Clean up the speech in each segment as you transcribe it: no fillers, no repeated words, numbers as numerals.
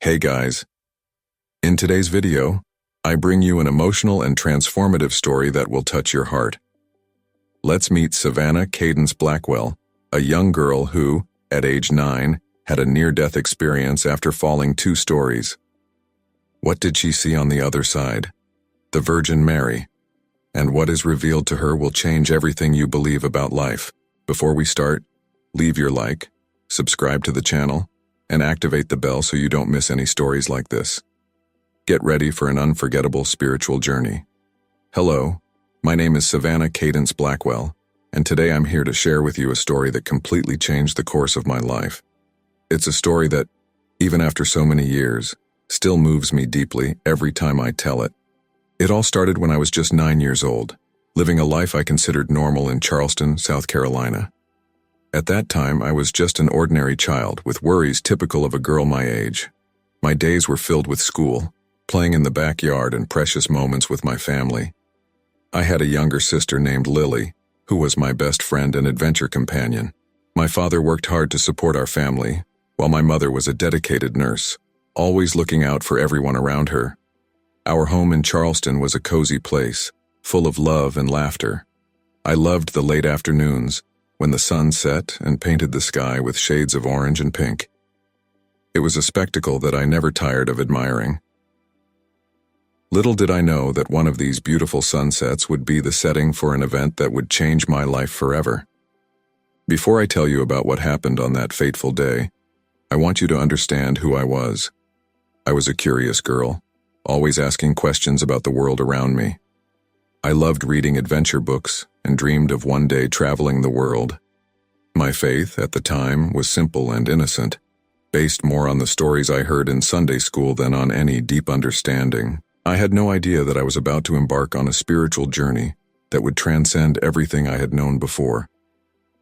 Hey guys, in today's video, I bring you an emotional and transformative story that will touch your heart. Let's meet Savannah Cadence Blackwell, a young girl who, at age 9, had a near-death experience after falling 2 stories. What did she see on the other side? The Virgin Mary. And what is revealed to her will change everything you believe about life. Before we start, leave your like, subscribe to the channel, and activate the bell so you don't miss any stories like this. Get ready for an unforgettable spiritual journey. Hello, my name is Savannah Cadence Blackwell, and today I'm here to share with you a story that completely changed the course of my life. It's a story that, even after so many years, still moves me deeply every time I tell it. It all started when I was just 9 years old, living a life I considered normal in Charleston, South Carolina. At that time, I was just an ordinary child with worries typical of a girl my age. My days were filled with school, playing in the backyard, and precious moments with my family. I had a younger sister named Lily, who was my best friend and adventure companion. My father worked hard to support our family, while my mother was a dedicated nurse, always looking out for everyone around her. Our home in Charleston was a cozy place, full of love and laughter. I loved the late afternoons, when the sun set and painted the sky with shades of orange and pink. It was a spectacle that I never tired of admiring. Little did I know that one of these beautiful sunsets would be the setting for an event that would change my life forever. Before I tell you about what happened on that fateful day, I want you to understand who I was. I was a curious girl, always asking questions about the world around me. I loved reading adventure books and dreamed of one day traveling the world. My faith, at the time, was simple and innocent, based more on the stories I heard in Sunday school than on any deep understanding. I had no idea that I was about to embark on a spiritual journey that would transcend everything I had known before.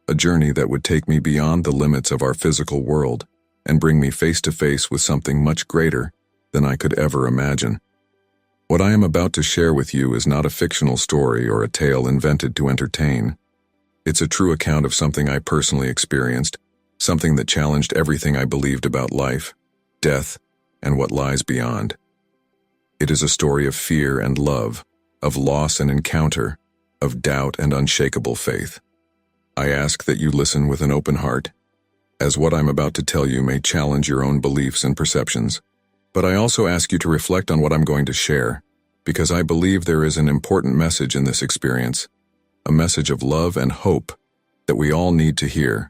A journey that would take me beyond the limits of our physical world and bring me face to face with something much greater than I could ever imagine. What I am about to share with you is not a fictional story or a tale invented to entertain. It's a true account of something I personally experienced, something that challenged everything I believed about life, death, and what lies beyond. It is a story of fear and love, of loss and encounter, of doubt and unshakable faith. I ask that you listen with an open heart, as what I'm about to tell you may challenge your own beliefs and perceptions. But I also ask you to reflect on what I'm going to share, because I believe there is an important message in this experience, a message of love and hope that we all need to hear.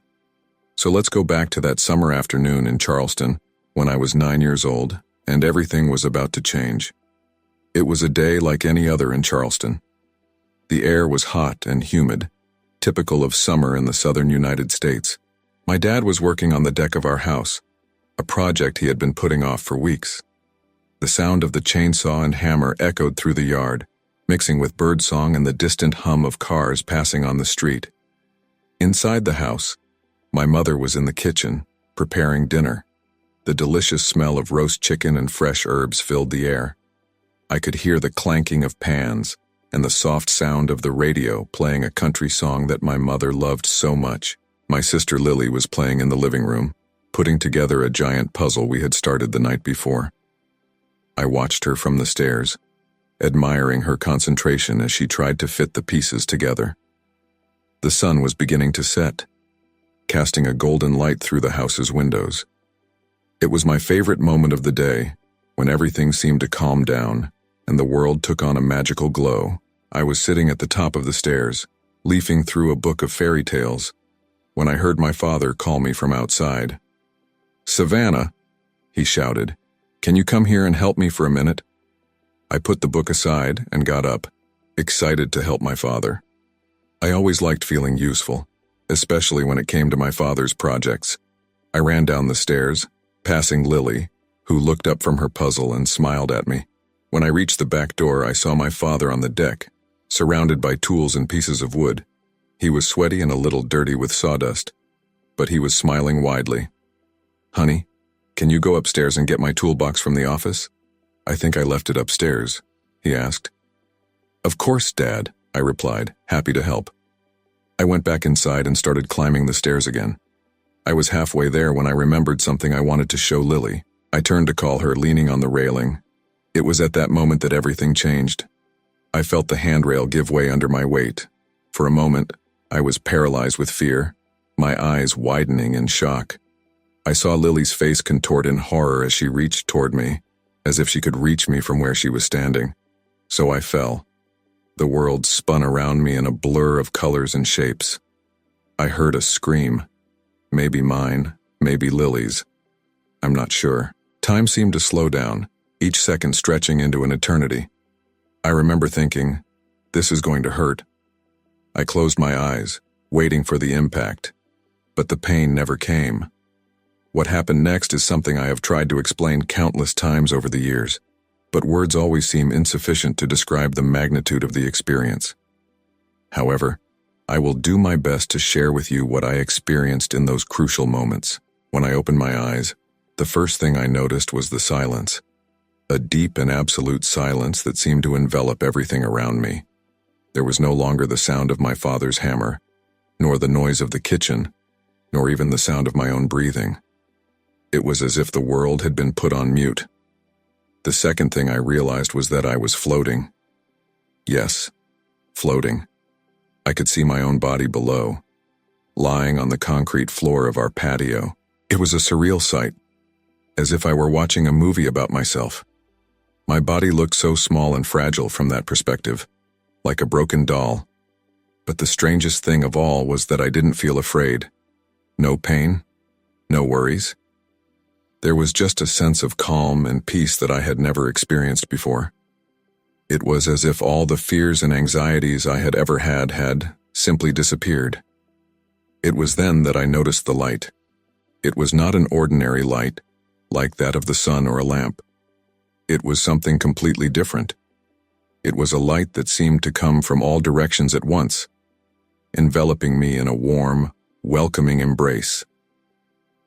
So let's go back to that summer afternoon in Charleston when I was 9 years old and everything was about to change. It was a day like any other in Charleston. The air was hot and humid, typical of summer in the southern United States. My dad was working on the deck of our house, a project he had been putting off for weeks. The sound of the chainsaw and hammer echoed through the yard, mixing with birdsong and the distant hum of cars passing on the street. Inside the house, my mother was in the kitchen, preparing dinner. The delicious smell of roast chicken and fresh herbs filled the air. I could hear the clanking of pans and the soft sound of the radio playing a country song that my mother loved so much. My sister Lily was playing in the living room, putting together a giant puzzle we had started the night before. I watched her from the stairs, admiring her concentration as she tried to fit the pieces together. The sun was beginning to set, casting a golden light through the house's windows. It was my favorite moment of the day, when everything seemed to calm down and the world took on a magical glow. I was sitting at the top of the stairs, leafing through a book of fairy tales, when I heard my father call me from outside. "Savannah," he shouted, "can you come here and help me for a minute?" I put the book aside and got up, excited to help my father. I always liked feeling useful, especially when it came to my father's projects. I ran down the stairs, passing Lily, who looked up from her puzzle and smiled at me. When I reached the back door, I saw my father on the deck, surrounded by tools and pieces of wood. He was sweaty and a little dirty with sawdust, but he was smiling widely. "Honey, can you go upstairs and get my toolbox from the office?" "I think I left it upstairs," he asked. "Of course, Dad," I replied, happy to help. I went back inside and started climbing the stairs again. I was halfway there when I remembered something I wanted to show Lily. I turned to call her, leaning on the railing. It was at that moment that everything changed. I felt the handrail give way under my weight. For a moment, I was paralyzed with fear, my eyes widening in shock. I saw Lily's face contort in horror as she reached toward me, as if she could reach me from where she was standing. So I fell. The world spun around me in a blur of colors and shapes. I heard a scream. Maybe mine, maybe Lily's. I'm not sure. Time seemed to slow down, each second stretching into an eternity. I remember thinking, this is going to hurt. I closed my eyes, waiting for the impact. But the pain never came. What happened next is something I have tried to explain countless times over the years, but words always seem insufficient to describe the magnitude of the experience. However, I will do my best to share with you what I experienced in those crucial moments. When I opened my eyes, the first thing I noticed was the silence. A deep and absolute silence that seemed to envelop everything around me. There was no longer the sound of my father's hammer, nor the noise of the kitchen, nor even the sound of my own breathing. It was as if the world had been put on mute. The second thing I realized was that I was floating. Yes, floating. I could see my own body below, lying on the concrete floor of our patio. It was a surreal sight, as if I were watching a movie about myself. My body looked so small and fragile from that perspective, like a broken doll. But the strangest thing of all was that I didn't feel afraid. No pain, no worries. There was just a sense of calm and peace that I had never experienced before. It was as if all the fears and anxieties I had ever had simply disappeared. It was then that I noticed the light. It was not an ordinary light, like that of the sun or a lamp. It was something completely different. It was a light that seemed to come from all directions at once, enveloping me in a warm, welcoming embrace.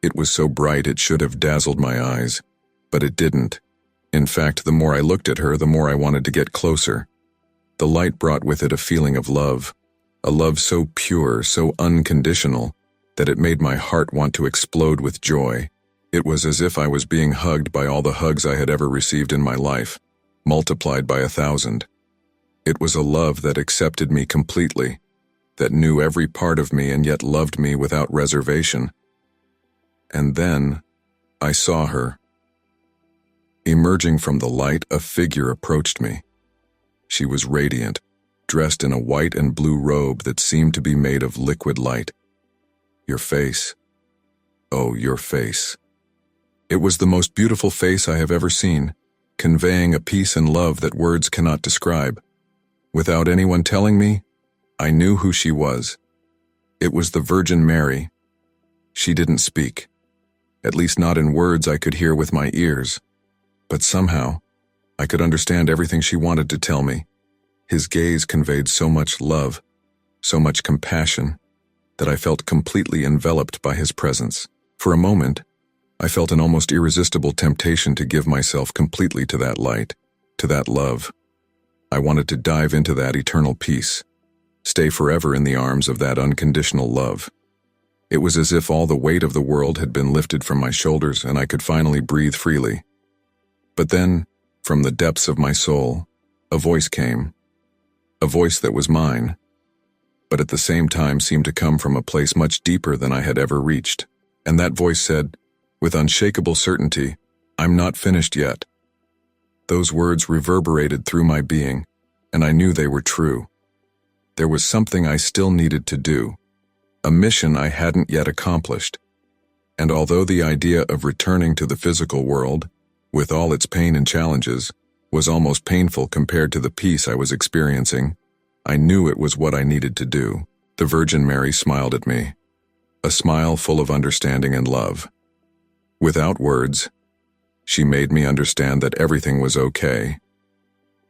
It was so bright it should have dazzled my eyes, but it didn't. In fact, the more I looked at her, the more I wanted to get closer. The light brought with it a feeling of love, a love so pure, so unconditional, that it made my heart want to explode with joy. It was as if I was being hugged by all the hugs I had ever received in my life, multiplied by 1,000. It was a love that accepted me completely, that knew every part of me and yet loved me without reservation. And then, I saw her. Emerging from the light, a figure approached me. She was radiant, dressed in a white and blue robe that seemed to be made of liquid light. Your face. Oh, your face. It was the most beautiful face I have ever seen, conveying a peace and love that words cannot describe. Without anyone telling me, I knew who she was. It was the Virgin Mary. She didn't speak, at least not in words I could hear with my ears, but somehow I could understand everything she wanted to tell me. His gaze conveyed so much love, so much compassion, that I felt completely enveloped by his presence. For a moment, I felt an almost irresistible temptation to give myself completely to that light, to that love. I wanted to dive into that eternal peace, stay forever in the arms of that unconditional love. It was as if all the weight of the world had been lifted from my shoulders and I could finally breathe freely. But then, from the depths of my soul, a voice came. A voice that was mine, but at the same time seemed to come from a place much deeper than I had ever reached. And that voice said, with unshakable certainty, "I'm not finished yet." Those words reverberated through my being, and I knew they were true. There was something I still needed to do, a mission I hadn't yet accomplished. And although the idea of returning to the physical world, with all its pain and challenges, was almost painful compared to the peace I was experiencing, I knew it was what I needed to do. The Virgin Mary smiled at me, a smile full of understanding and love. Without words, she made me understand that everything was okay,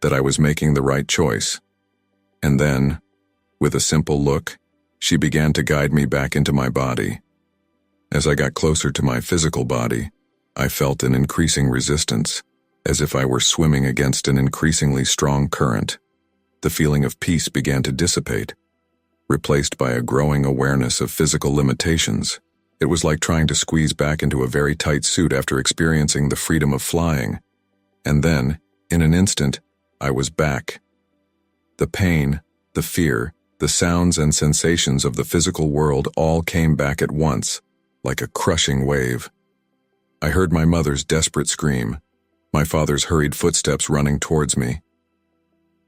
that I was making the right choice. And then, with a simple look, she began to guide me back into my body. As I got closer to my physical body, I felt an increasing resistance, as if I were swimming against an increasingly strong current. The feeling of peace began to dissipate, replaced by a growing awareness of physical limitations. It was like trying to squeeze back into a very tight suit after experiencing the freedom of flying. And then, in an instant, I was back. The pain, the fear, the sounds and sensations of the physical world all came back at once, like a crushing wave. I heard my mother's desperate scream, my father's hurried footsteps running towards me.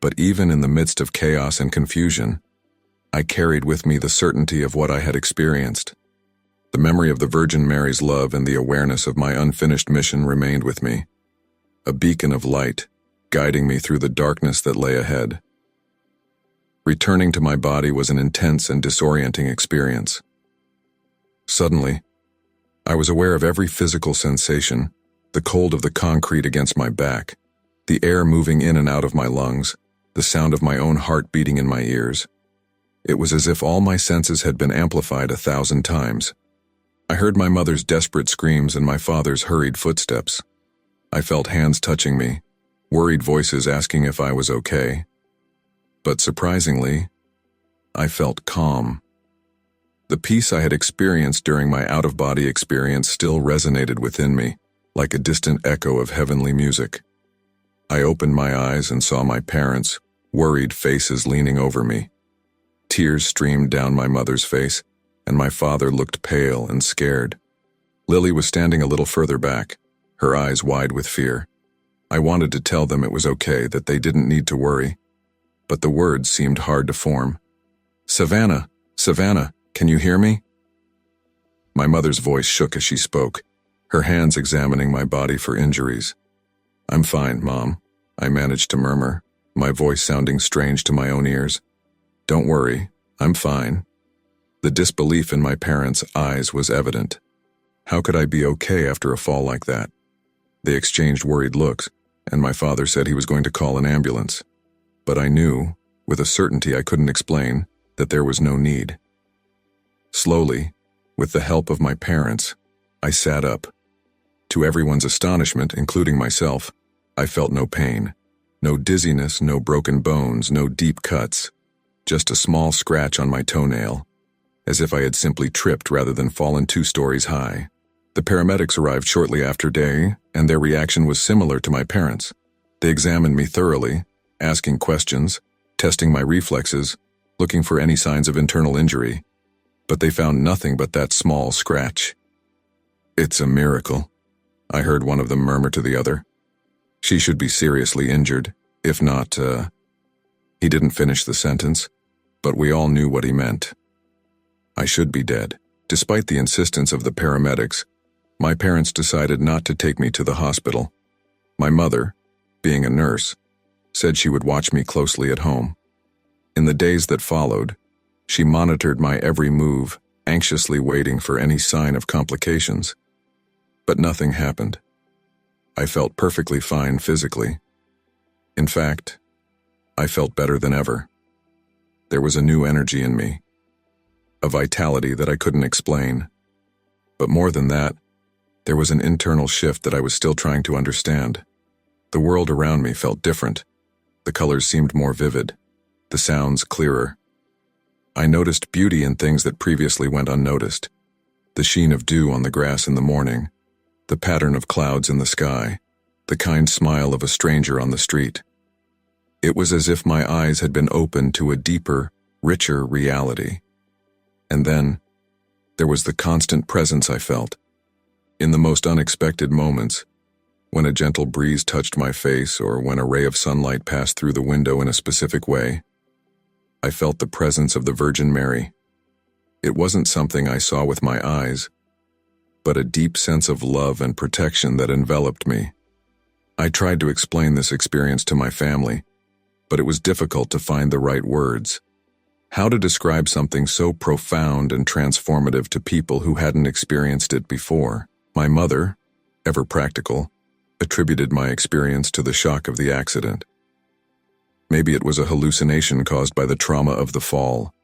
But even in the midst of chaos and confusion, I carried with me the certainty of what I had experienced. The memory of the Virgin Mary's love and the awareness of my unfinished mission remained with me, a beacon of light, guiding me through the darkness that lay ahead. Returning to my body was an intense and disorienting experience. Suddenly, I was aware of every physical sensation, the cold of the concrete against my back, the air moving in and out of my lungs, the sound of my own heart beating in my ears. It was as if all my senses had been amplified 1,000 times. I heard my mother's desperate screams and my father's hurried footsteps. I felt hands touching me, worried voices asking if I was okay. But surprisingly, I felt calm. The peace I had experienced during my out-of-body experience still resonated within me, like a distant echo of heavenly music. I opened my eyes and saw my parents, worried faces leaning over me. Tears streamed down my mother's face, and my father looked pale and scared. Lily was standing a little further back, her eyes wide with fear. I wanted to tell them it was okay, that they didn't need to worry, but the words seemed hard to form. "Savannah, Savannah, can you hear me?" My mother's voice shook as she spoke, her hands examining my body for injuries. "I'm fine, Mom," I managed to murmur, my voice sounding strange to my own ears. "Don't worry, I'm fine." The disbelief in my parents' eyes was evident. How could I be okay after a fall like that? They exchanged worried looks, and my father said he was going to call an ambulance. But I knew, with a certainty I couldn't explain, that there was no need. Slowly, with the help of my parents, I sat up. To everyone's astonishment, including myself, I felt no pain, no dizziness, no broken bones, no deep cuts, just a small scratch on my toenail, as if I had simply tripped rather than fallen 2 stories high. The paramedics arrived shortly after day, and their reaction was similar to my parents. They examined me thoroughly, asking questions, testing my reflexes, looking for any signs of internal injury, but they found nothing but that small scratch. "It's a miracle," I heard one of them murmur to the other. "She should be seriously injured, if not, He didn't finish the sentence, but we all knew what he meant. I should be dead. Despite the insistence of the paramedics, my parents decided not to take me to the hospital. My mother, being a nurse, said she would watch me closely at home. In the days that followed, she monitored my every move, anxiously waiting for any sign of complications. But nothing happened. I felt perfectly fine physically. In fact, I felt better than ever. There was a new energy in me, a vitality that I couldn't explain. But more than that, there was an internal shift that I was still trying to understand. The world around me felt different. The colors seemed more vivid, the sounds clearer. I noticed beauty in things that previously went unnoticed. The sheen of dew on the grass in the morning, the pattern of clouds in the sky, the kind smile of a stranger on the street. It was as if my eyes had been opened to a deeper, richer reality. And then, there was the constant presence I felt. In the most unexpected moments, when a gentle breeze touched my face or when a ray of sunlight passed through the window in a specific way, I felt the presence of the Virgin Mary. It wasn't something I saw with my eyes, but a deep sense of love and protection that enveloped me. I tried to explain this experience to my family, but it was difficult to find the right words. How to describe something so profound and transformative to people who hadn't experienced it before? My mother, ever practical, attributed my experience to the shock of the accident. Maybe it was a hallucination caused by the trauma of the fall,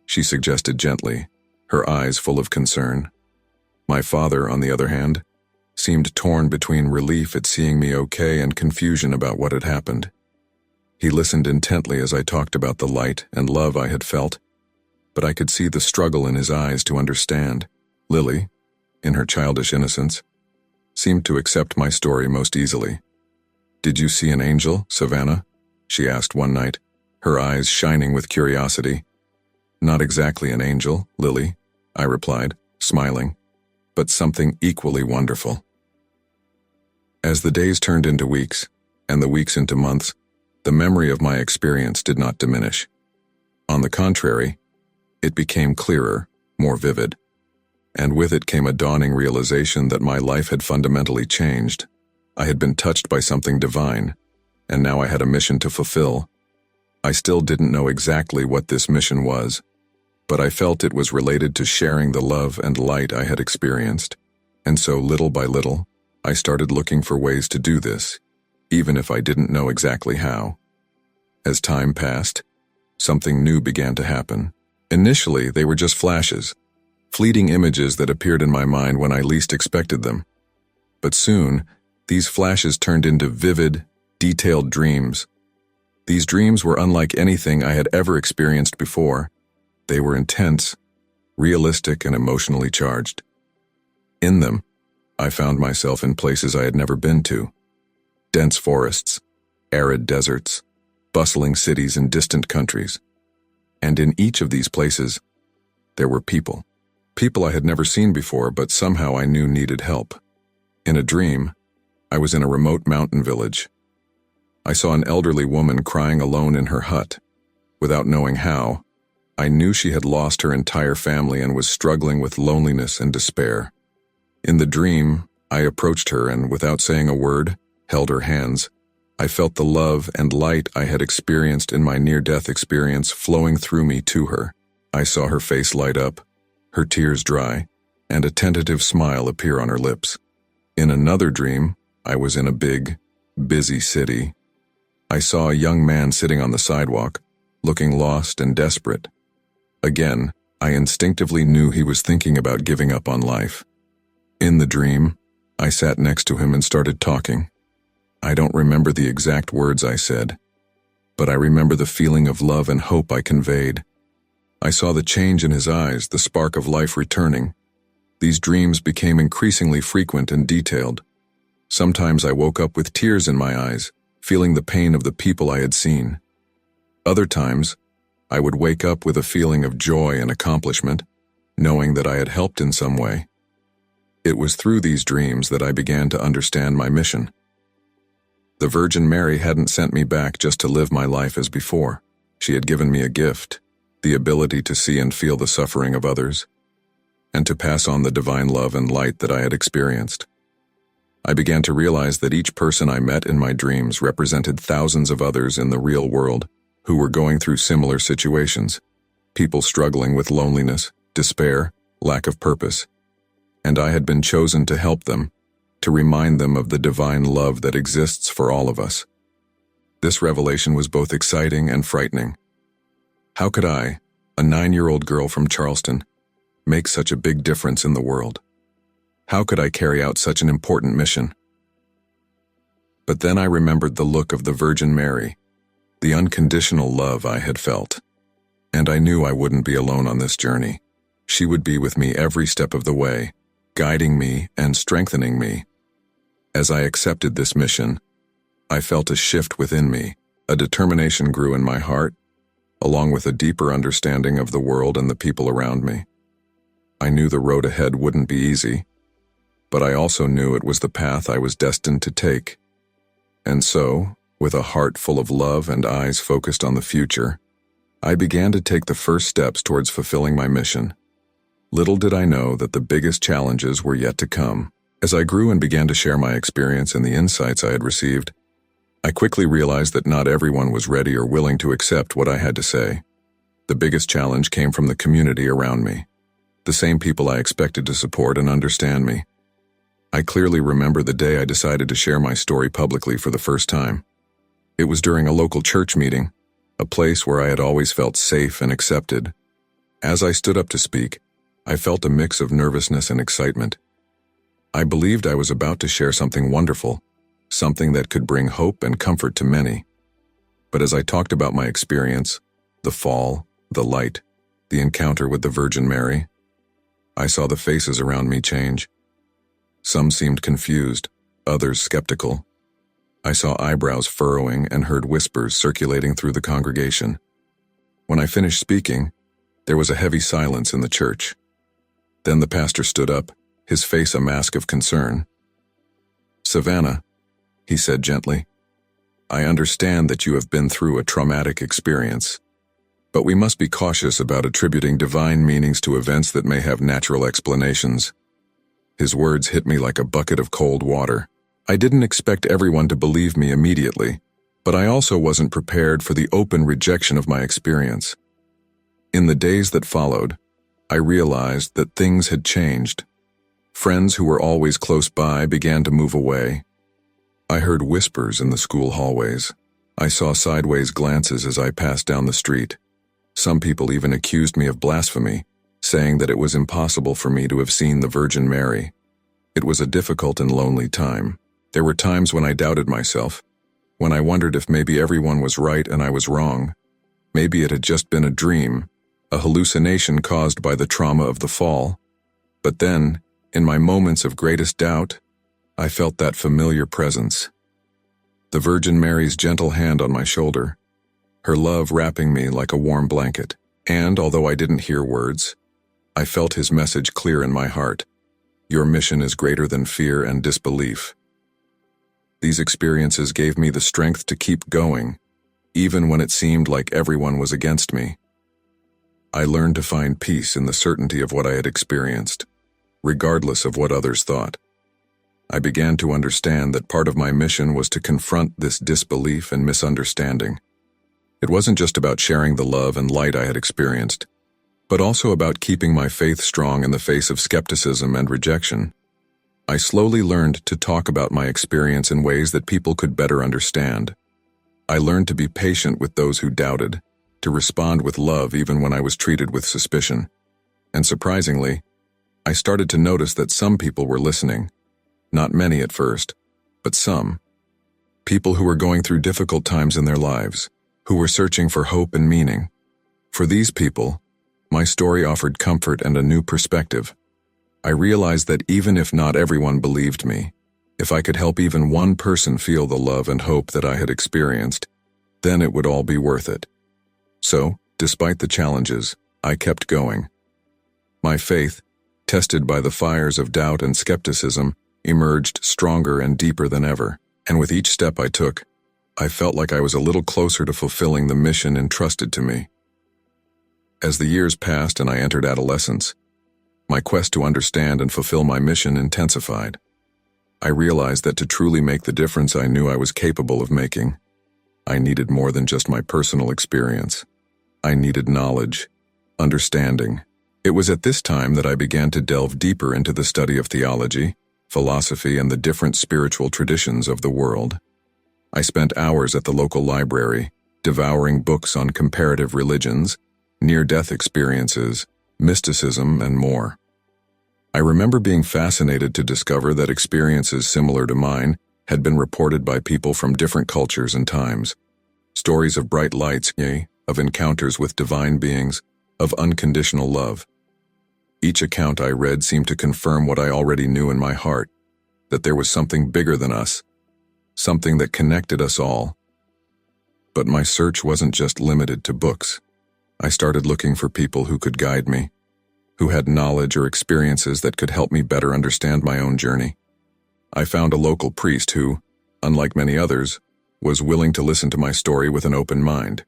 she suggested gently, her eyes full of concern. My father, on the other hand, seemed torn between relief at seeing me okay and confusion about what had happened. He listened intently as I talked about the light and love I had felt, but I could see the struggle in his eyes to understand. Lily, in her childish innocence, seemed to accept my story most easily. "Did you see an angel, Savannah?" she asked one night, her eyes shining with curiosity. "Not exactly an angel, Lily," I replied, smiling, "but something equally wonderful." As the days turned into weeks, and the weeks into months, the memory of my experience did not diminish. On the contrary, it became clearer, more vivid. And with it came a dawning realization that my life had fundamentally changed. I had been touched by something divine, and now I had a mission to fulfill. I still didn't know exactly what this mission was, but I felt it was related to sharing the love and light I had experienced. And so, little by little, I started looking for ways to do this, even if I didn't know exactly how. As time passed, something new began to happen. Initially, they were just flashes, fleeting images that appeared in my mind when I least expected them. But soon, these flashes turned into vivid, detailed dreams. These dreams were unlike anything I had ever experienced before. They were intense, realistic, and emotionally charged. In them, I found myself in places I had never been to. Dense forests, arid deserts, bustling cities and distant countries. And in each of these places, there were people. People I had never seen before, but somehow I knew needed help. In a dream, I was in a remote mountain village. I saw an elderly woman crying alone in her hut. Without knowing how, I knew she had lost her entire family and was struggling with loneliness and despair. In the dream, I approached her and, without saying a word, held her hands. I felt the love and light I had experienced in my near-death experience flowing through me to her. I saw her face light up, her tears dry, and a tentative smile appear on her lips. In another dream, I was in a big, busy city. I saw a young man sitting on the sidewalk, looking lost and desperate. Again, I instinctively knew he was thinking about giving up on life. In the dream, I sat next to him and started talking. I don't remember the exact words I said, but I remember the feeling of love and hope I conveyed. I saw the change in his eyes, the spark of life returning. These dreams became increasingly frequent and detailed. Sometimes I woke up with tears in my eyes, feeling the pain of the people I had seen. Other times, I would wake up with a feeling of joy and accomplishment, knowing that I had helped in some way. It was through these dreams that I began to understand my mission. The Virgin Mary hadn't sent me back just to live my life as before. She had given me a gift, the ability to see and feel the suffering of others, and to pass on the divine love and light that I had experienced. I began to realize that each person I met in my dreams represented thousands of others in the real world who were going through similar situations, people struggling with loneliness, despair, lack of purpose. And I had been chosen to help them, to remind them of the divine love that exists for all of us. This revelation was both exciting and frightening. How could I, a 9-year-old girl from Charleston, make such a big difference in the world? How could I carry out such an important mission? But then I remembered the look of the Virgin Mary, the unconditional love I had felt. And I knew I wouldn't be alone on this journey. She would be with me every step of the way, guiding me and strengthening me. As I accepted this mission, I felt a shift within me. A determination grew in my heart, along with a deeper understanding of the world and the people around me. I knew the road ahead wouldn't be easy, but I also knew it was the path I was destined to take. And so, with a heart full of love and eyes focused on the future, I began to take the first steps towards fulfilling my mission. Little did I know that the biggest challenges were yet to come. As I grew and began to share my experience and the insights I had received, I quickly realized that not everyone was ready or willing to accept what I had to say. The biggest challenge came from the community around me, the same people I expected to support and understand me. I clearly remember the day I decided to share my story publicly for the first time. It was during a local church meeting, a place where I had always felt safe and accepted. As I stood up to speak, I felt a mix of nervousness and excitement. I believed I was about to share something wonderful, something that could bring hope and comfort to many. But as I talked about my experience, the fall, the light, the encounter with the Virgin Mary, I saw the faces around me change. Some seemed confused, others skeptical. I saw eyebrows furrowing and heard whispers circulating through the congregation. When I finished speaking, there was a heavy silence in the church. Then the pastor stood up, his face a mask of concern. "Savannah," he said gently, "I understand that you have been through a traumatic experience, but we must be cautious about attributing divine meanings to events that may have natural explanations." His words hit me like a bucket of cold water. I didn't expect everyone to believe me immediately, but I also wasn't prepared for the open rejection of my experience. In the days that followed, I realized that things had changed. Friends who were always close by began to move away. I heard whispers in the school hallways. I saw sideways glances as I passed down the street. Some people even accused me of blasphemy, saying that it was impossible for me to have seen the Virgin Mary. It was a difficult and lonely time. There were times when I doubted myself, when I wondered if maybe everyone was right and I was wrong. Maybe it had just been a dream, a hallucination caused by the trauma of the fall. But then, in my moments of greatest doubt, I felt that familiar presence. The Virgin Mary's gentle hand on my shoulder, her love wrapping me like a warm blanket. And although I didn't hear words, I felt his message clear in my heart. Your mission is greater than fear and disbelief. These experiences gave me the strength to keep going, even when it seemed like everyone was against me. I learned to find peace in the certainty of what I had experienced, regardless of what others thought. I began to understand that part of my mission was to confront this disbelief and misunderstanding. It wasn't just about sharing the love and light I had experienced, but also about keeping my faith strong in the face of skepticism and rejection. I slowly learned to talk about my experience in ways that people could better understand. I learned to be patient with those who doubted, to respond with love even when I was treated with suspicion. And surprisingly, I started to notice that some people were listening. Not many at first, but some. People who were going through difficult times in their lives, who were searching for hope and meaning. For these people, my story offered comfort and a new perspective. I realized that even if not everyone believed me, if I could help even one person feel the love and hope that I had experienced, then it would all be worth it. So, despite the challenges, I kept going. My faith, tested by the fires of doubt and skepticism, emerged stronger and deeper than ever. And with each step I took, I felt like I was a little closer to fulfilling the mission entrusted to me. As the years passed and I entered adolescence, my quest to understand and fulfill my mission intensified. I realized that to truly make the difference I knew I was capable of making, I needed more than just my personal experience. I needed knowledge, understanding. It was at this time that I began to delve deeper into the study of theology, philosophy, and the different spiritual traditions of the world. I spent hours at the local library, devouring books on comparative religions, near-death experiences, mysticism, and more. I remember being fascinated to discover that experiences similar to mine had been reported by people from different cultures and times. Stories of bright lights, of encounters with divine beings, of unconditional love. Each account I read seemed to confirm what I already knew in my heart, that there was something bigger than us, something that connected us all. But my search wasn't just limited to books. I started looking for people who could guide me, who had knowledge or experiences that could help me better understand my own journey. I found a local priest who, unlike many others, was willing to listen to my story with an open mind.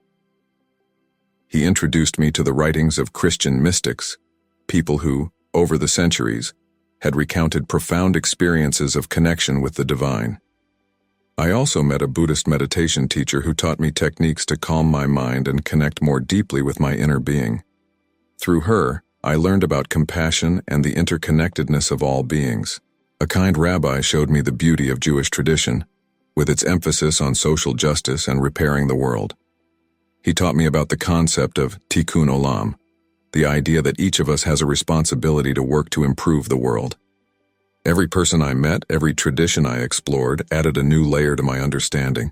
He introduced me to the writings of Christian mystics, people who, over the centuries, had recounted profound experiences of connection with the divine. I also met a Buddhist meditation teacher who taught me techniques to calm my mind and connect more deeply with my inner being. Through her, I learned about compassion and the interconnectedness of all beings. A kind rabbi showed me the beauty of Jewish tradition, with its emphasis on social justice and repairing the world. He taught me about the concept of tikkun olam, the idea that each of us has a responsibility to work to improve the world. Every person I met, every tradition I explored, added a new layer to my understanding.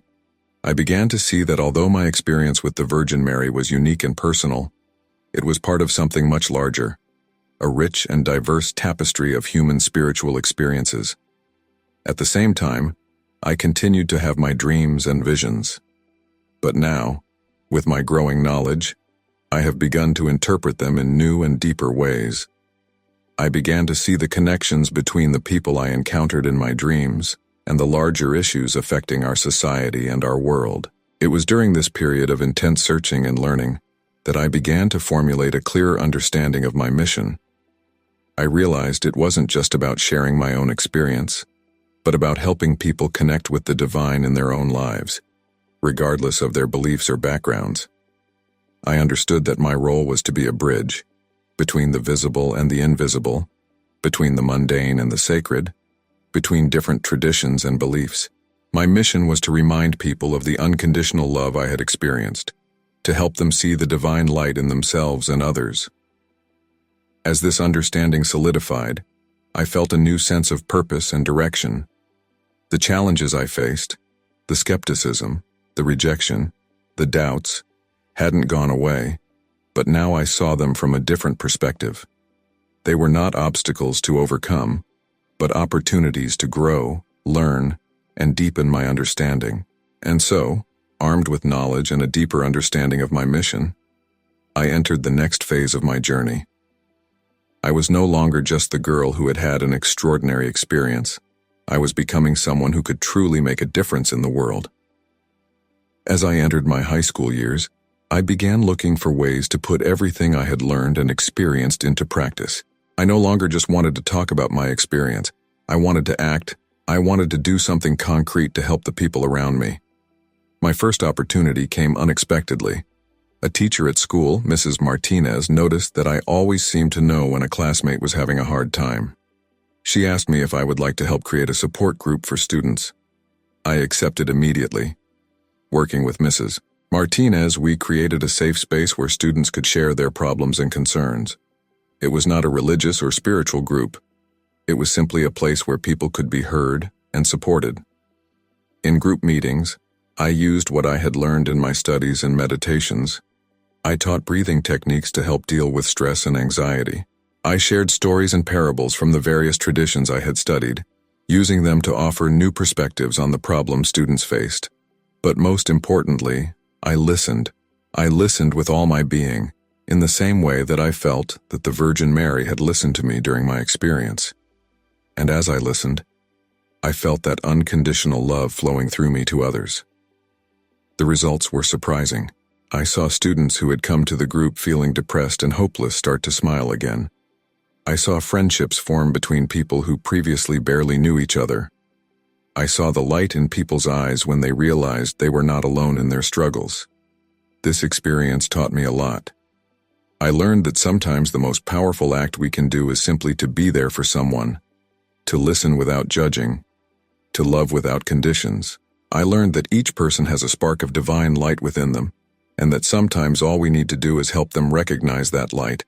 I began to see that although my experience with the Virgin Mary was unique and personal, it was part of something much larger, a rich and diverse tapestry of human spiritual experiences. At the same time, I continued to have my dreams and visions. But now, with my growing knowledge, I have begun to interpret them in new and deeper ways. I began to see the connections between the people I encountered in my dreams and the larger issues affecting our society and our world. It was during this period of intense searching and learning that I began to formulate a clearer understanding of my mission. I realized it wasn't just about sharing my own experience, but about helping people connect with the divine in their own lives, regardless of their beliefs or backgrounds. I understood that my role was to be a bridge between the visible and the invisible, between the mundane and the sacred, between different traditions and beliefs. My mission was to remind people of the unconditional love I had experienced, to help them see the divine light in themselves and others. As this understanding solidified, I felt a new sense of purpose and direction. The challenges I faced, the skepticism, the rejection, the doubts, hadn't gone away, but now I saw them from a different perspective. They were not obstacles to overcome, but opportunities to grow, learn, and deepen my understanding. And so, armed with knowledge and a deeper understanding of my mission, I entered the next phase of my journey. I was no longer just the girl who had had an extraordinary experience. I was becoming someone who could truly make a difference in the world. As I entered my high school years, I began looking for ways to put everything I had learned and experienced into practice. I no longer just wanted to talk about my experience. I wanted to act. I wanted to do something concrete to help the people around me. My first opportunity came unexpectedly. A teacher at school, Mrs. Martinez, noticed that I always seemed to know when a classmate was having a hard time. She asked me if I would like to help create a support group for students. I accepted immediately. Working with Mrs. Martinez, we created a safe space where students could share their problems and concerns. It was not a religious or spiritual group. It was simply a place where people could be heard and supported. In group meetings, I used what I had learned in my studies and meditations. I taught breathing techniques to help deal with stress and anxiety. I shared stories and parables from the various traditions I had studied, using them to offer new perspectives on the problems students faced. But most importantly, I listened. I listened with all my being, in the same way that I felt that the Virgin Mary had listened to me during my experience. And as I listened, I felt that unconditional love flowing through me to others. The results were surprising. I saw students who had come to the group feeling depressed and hopeless start to smile again. I saw friendships form between people who previously barely knew each other. I saw the light in people's eyes when they realized they were not alone in their struggles. This experience taught me a lot. I learned that sometimes the most powerful act we can do is simply to be there for someone, to listen without judging, to love without conditions. I learned that each person has a spark of divine light within them, and that sometimes all we need to do is help them recognize that light.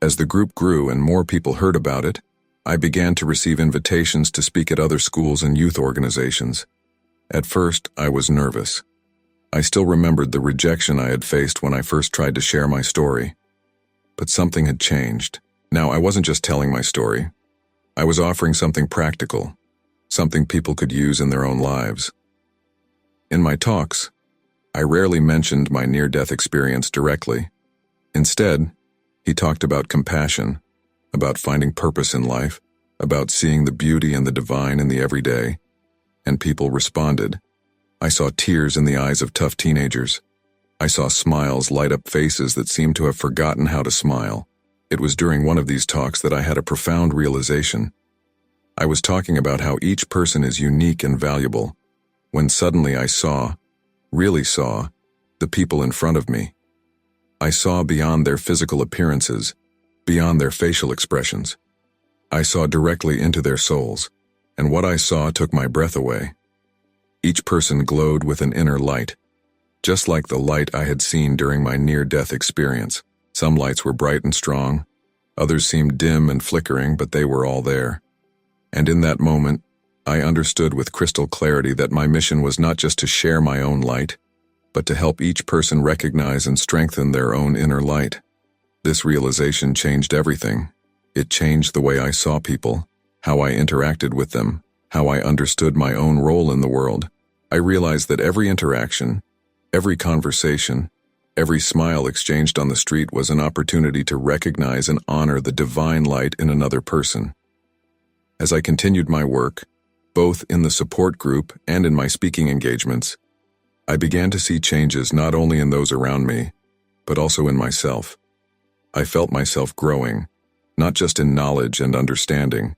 As the group grew and more people heard about it, I began to receive invitations to speak at other schools and youth organizations. At first, I was nervous. I still remembered the rejection I had faced when I first tried to share my story. But something had changed. Now, I wasn't just telling my story. I was offering something practical, something people could use in their own lives. In my talks, I rarely mentioned my near-death experience directly. Instead, he talked about compassion, about finding purpose in life, about seeing the beauty and the divine in the everyday, and people responded. I saw tears in the eyes of tough teenagers. I saw smiles light up faces that seemed to have forgotten how to smile. It was during one of these talks that I had a profound realization. I was talking about how each person is unique and valuable, when suddenly I really saw, the people in front of me. I saw beyond their physical appearances, beyond their facial expressions. I saw directly into their souls, and what I saw took my breath away. Each person glowed with an inner light, just like the light I had seen during my near-death experience. Some lights were bright and strong, others seemed dim and flickering, but they were all there. And in that moment, I understood with crystal clarity that my mission was not just to share my own light, but to help each person recognize and strengthen their own inner light. This realization changed everything. It changed the way I saw people, how I interacted with them, how I understood my own role in the world. I realized that every interaction, every conversation, every smile exchanged on the street was an opportunity to recognize and honor the divine light in another person. As I continued my work, both in the support group and in my speaking engagements, I began to see changes not only in those around me, but also in myself. I felt myself growing, not just in knowledge and understanding,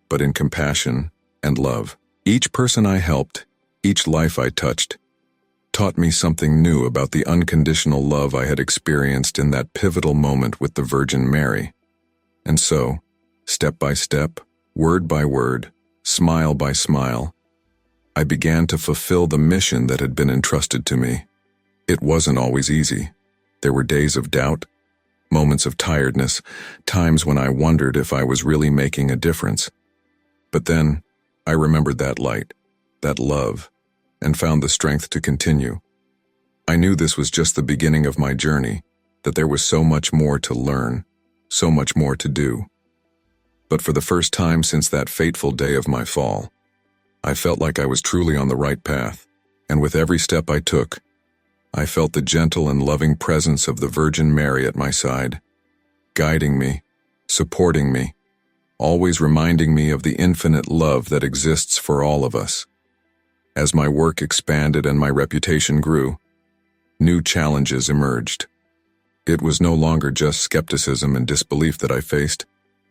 but in compassion and love. Each person I helped, each life I touched, taught me something new about the unconditional love I had experienced in that pivotal moment with the Virgin Mary. And so, step by step, word by word, smile by smile, I began to fulfill the mission that had been entrusted to me. It wasn't always easy. There were days of doubt, moments of tiredness, times when I wondered if I was really making a difference. But then, I remembered that light, that love, and found the strength to continue. I knew this was just the beginning of my journey, that there was so much more to learn, so much more to do. But for the first time since that fateful day of my fall, I felt like I was truly on the right path, and with every step I took, I felt the gentle and loving presence of the Virgin Mary at my side, guiding me, supporting me, always reminding me of the infinite love that exists for all of us. As my work expanded and my reputation grew, new challenges emerged. It was no longer just skepticism and disbelief that I faced,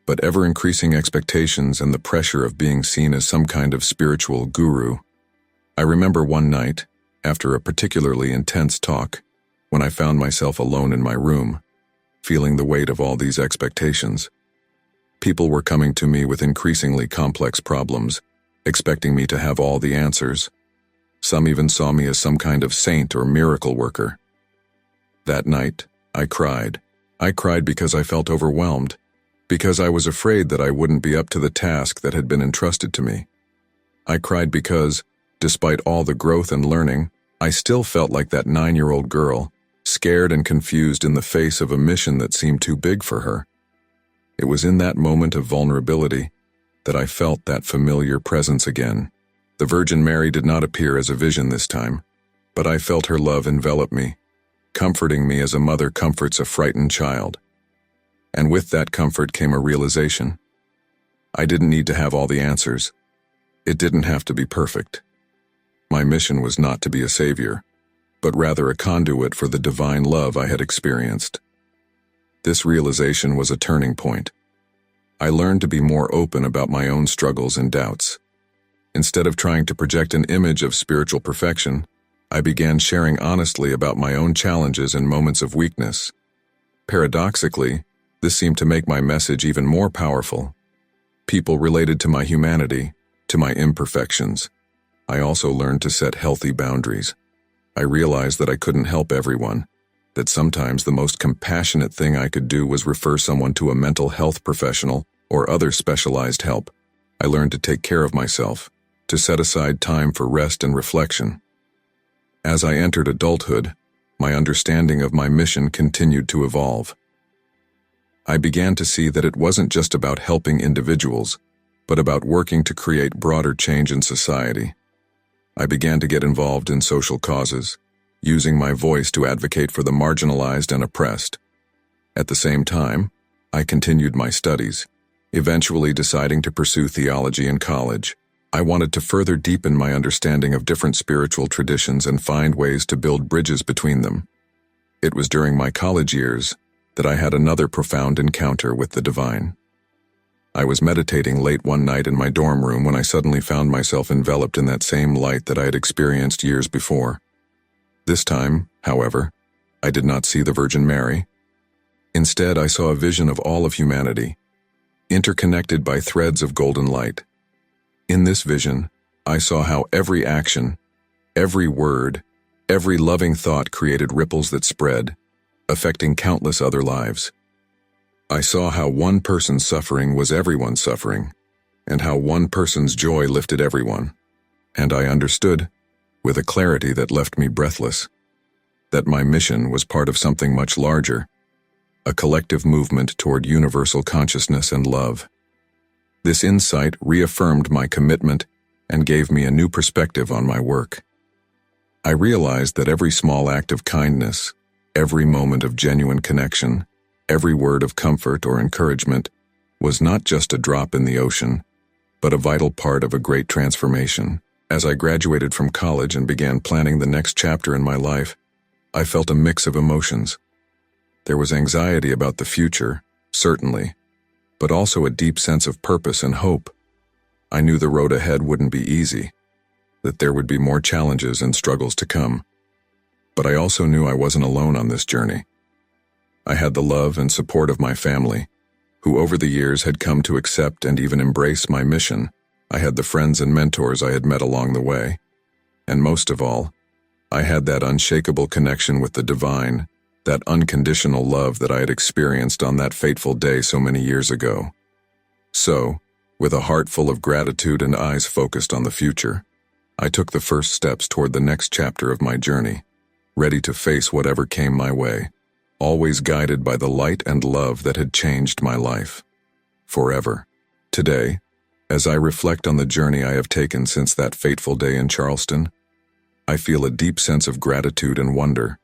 but ever-increasing expectations and the pressure of being seen as some kind of spiritual guru. I remember one night, after a particularly intense talk, when I found myself alone in my room, feeling the weight of all these expectations. People were coming to me with increasingly complex problems, expecting me to have all the answers. Some even saw me as some kind of saint or miracle worker. That night, I cried. I cried because I felt overwhelmed, because I was afraid that I wouldn't be up to the task that had been entrusted to me. I cried because, despite all the growth and learning, I still felt like that 9-year-old girl, scared and confused in the face of a mission that seemed too big for her. It was in that moment of vulnerability that I felt that familiar presence again. The Virgin Mary did not appear as a vision this time, but I felt her love envelop me, comforting me as a mother comforts a frightened child. And with that comfort came a realization. I didn't need to have all the answers. It didn't have to be perfect. My mission was not to be a savior, but rather a conduit for the divine love I had experienced. This realization was a turning point. I learned to be more open about my own struggles and doubts. Instead of trying to project an image of spiritual perfection, I began sharing honestly about my own challenges and moments of weakness. Paradoxically, this seemed to make my message even more powerful. People related to my humanity, to my imperfections. I also learned to set healthy boundaries. I realized that I couldn't help everyone, that sometimes the most compassionate thing I could do was refer someone to a mental health professional or other specialized help. I learned to take care of myself, to set aside time for rest and reflection. As I entered adulthood, my understanding of my mission continued to evolve. I began to see that it wasn't just about helping individuals, but about working to create broader change in society. I began to get involved in social causes, using my voice to advocate for the marginalized and oppressed. At the same time, I continued my studies, eventually deciding to pursue theology in college. I wanted to further deepen my understanding of different spiritual traditions and find ways to build bridges between them. It was during my college years that I had another profound encounter with the divine. I was meditating late one night in my dorm room when I suddenly found myself enveloped in that same light that I had experienced years before. This time, however, I did not see the Virgin Mary. Instead, I saw a vision of all of humanity, interconnected by threads of golden light. In this vision, I saw how every action, every word, every loving thought created ripples that spread, affecting countless other lives. I saw how one person's suffering was everyone's suffering, and how one person's joy lifted everyone. And I understood, with a clarity that left me breathless, that my mission was part of something much larger. a collective movement toward universal consciousness and love. This insight reaffirmed my commitment and gave me a new perspective on my work. I realized that every small act of kindness, every moment of genuine connection, every word of comfort or encouragement was not just a drop in the ocean, but a vital part of a great transformation. As I graduated from college and began planning the next chapter in my life, I felt a mix of emotions. There was anxiety about the future, certainly, but also a deep sense of purpose and hope. I knew the road ahead wouldn't be easy, that there would be more challenges and struggles to come. But I also knew I wasn't alone on this journey. I had the love and support of my family, who over the years had come to accept and even embrace my mission. I had the friends and mentors I had met along the way. And most of all, I had that unshakable connection with the divine, that unconditional love that I had experienced on that fateful day so many years ago. So, with a heart full of gratitude and eyes focused on the future, I took the first steps toward the next chapter of my journey, ready to face whatever came my way, always guided by the light and love that had changed my life forever. Today, as I reflect on the journey I have taken since that fateful day in Charleston, I feel a deep sense of gratitude and wonder.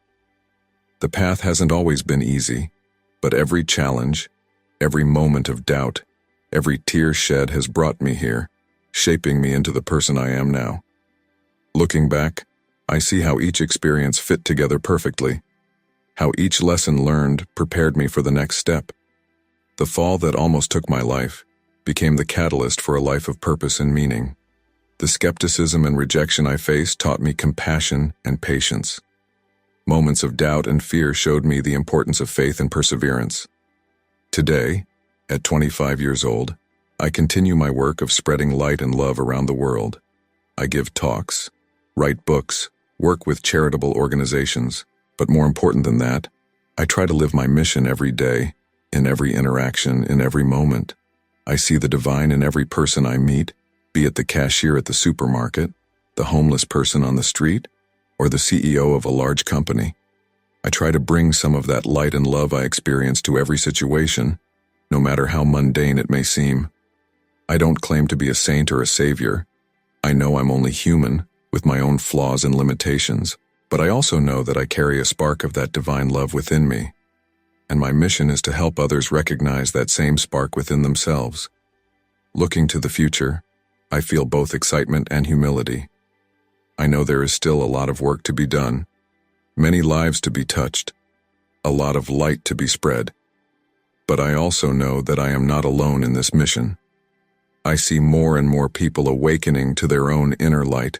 The path hasn't always been easy, but every challenge, every moment of doubt, every tear shed has brought me here, shaping me into the person I am now. Looking back, I see how each experience fit together perfectly, how each lesson learned prepared me for the next step. The fall that almost took my life became the catalyst for a life of purpose and meaning. The skepticism and rejection I faced taught me compassion and patience. Moments of doubt and fear showed me the importance of faith and perseverance. Today, at 25 years old, I continue my work of spreading light and love around the world. I give talks, write books, work with charitable organizations, but more important than that, I try to live my mission every day, in every interaction, in every moment. I see the divine in every person I meet, be it the cashier at the supermarket, the homeless person on the street, or the CEO of a large company. I try to bring some of that light and love I experience to every situation, no matter how mundane it may seem. I don't claim to be a saint or a savior. I know I'm only human, with my own flaws and limitations, but I also know that I carry a spark of that divine love within me, and my mission is to help others recognize that same spark within themselves. Looking to the future, I feel both excitement and humility. I know there is still a lot of work to be done, many lives to be touched, a lot of light to be spread. But I also know that I am not alone in this mission. I see more and more people awakening to their own inner light,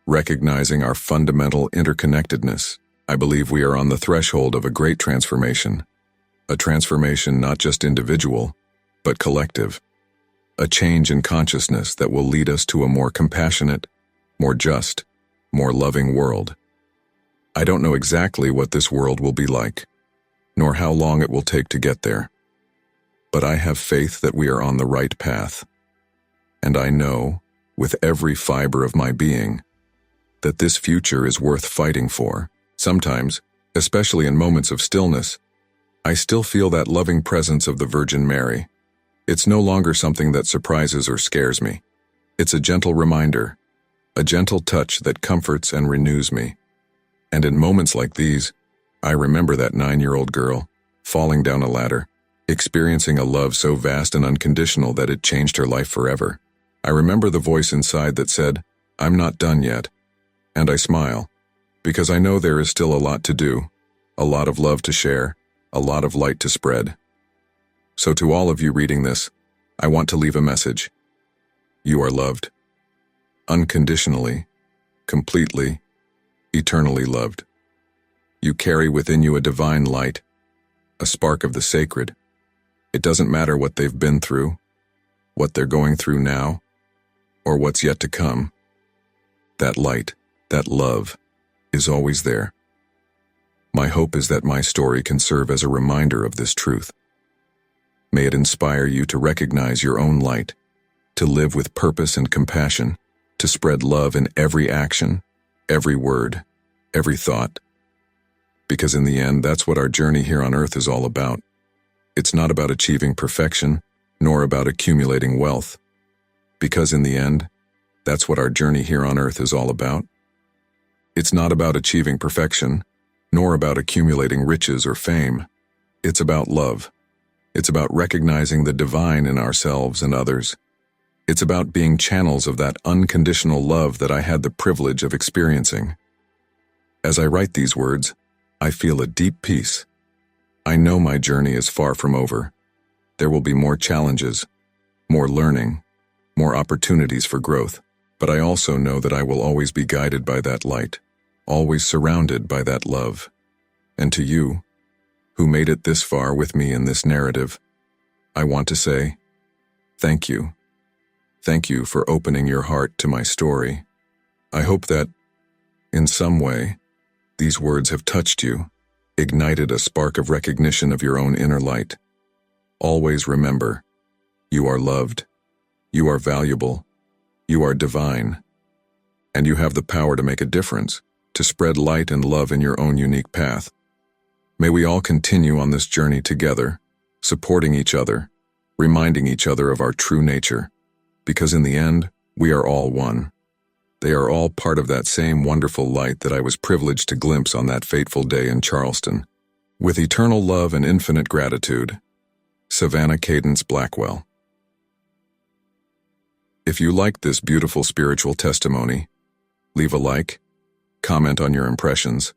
recognizing our fundamental interconnectedness. I believe we are on the threshold of a great transformation, a transformation not just individual, but collective, a change in consciousness that will lead us to a more compassionate, more just, more loving world. I don't know exactly what this world will be like, nor how long it will take to get there, but I have faith that we are on the right path, and I know, with every fiber of my being, that this future is worth fighting for. Sometimes, especially in moments of stillness, I still feel that loving presence of the Virgin Mary. It's no longer something that surprises or scares me. It's a gentle reminder, a gentle touch that comforts and renews me. And in moments like these, I remember that 9-year-old girl, falling down a ladder, experiencing a love so vast and unconditional that it changed her life forever. I remember the voice inside that said, "I'm not done yet." And I smile, because I know there is still a lot to do, a lot of love to share, a lot of light to spread. So to all of you reading this, I want to leave a message. You are loved. Unconditionally, completely, eternally loved. You carry within you a divine light, a spark of the sacred. It doesn't matter what they've been through, what they're going through now, or what's yet to come. That light, that love, is always there. My hope is that my story can serve as a reminder of this truth. May it inspire you to recognize your own light, to live with purpose and compassion, to spread love in every action, every word, every thought. Because in the end, that's what our journey here on earth is all about. It's not about achieving perfection, nor about accumulating wealth. Because in the end, that's what our journey here on earth is all about. It's not about achieving perfection, nor about accumulating riches or fame. It's about love. It's about recognizing the divine in ourselves and others. It's about being channels of that unconditional love that I had the privilege of experiencing. As I write these words, I feel a deep peace. I know my journey is far from over. There will be more challenges, more learning, more opportunities for growth, but I also know that I will always be guided by that light, always surrounded by that love. And to you, who made it this far with me in this narrative, I want to say, thank you. Thank you for opening your heart to my story. I hope that, in some way, these words have touched you, ignited a spark of recognition of your own inner light. Always remember, you are loved, you are valuable, you are divine, and you have the power to make a difference, to spread light and love in your own unique path. May we all continue on this journey together, supporting each other, reminding each other of our true nature, because in the end, we are all one. They are all part of that same wonderful light that I was privileged to glimpse on that fateful day in Charleston. With eternal love and infinite gratitude, Savannah Cadence Blackwell. If you liked this beautiful spiritual testimony, leave a like, comment on your impressions,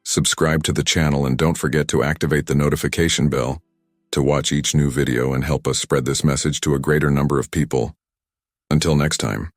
subscribe to the channel, and don't forget to activate the notification bell to watch each new video and help us spread this message to a greater number of people. Until next time.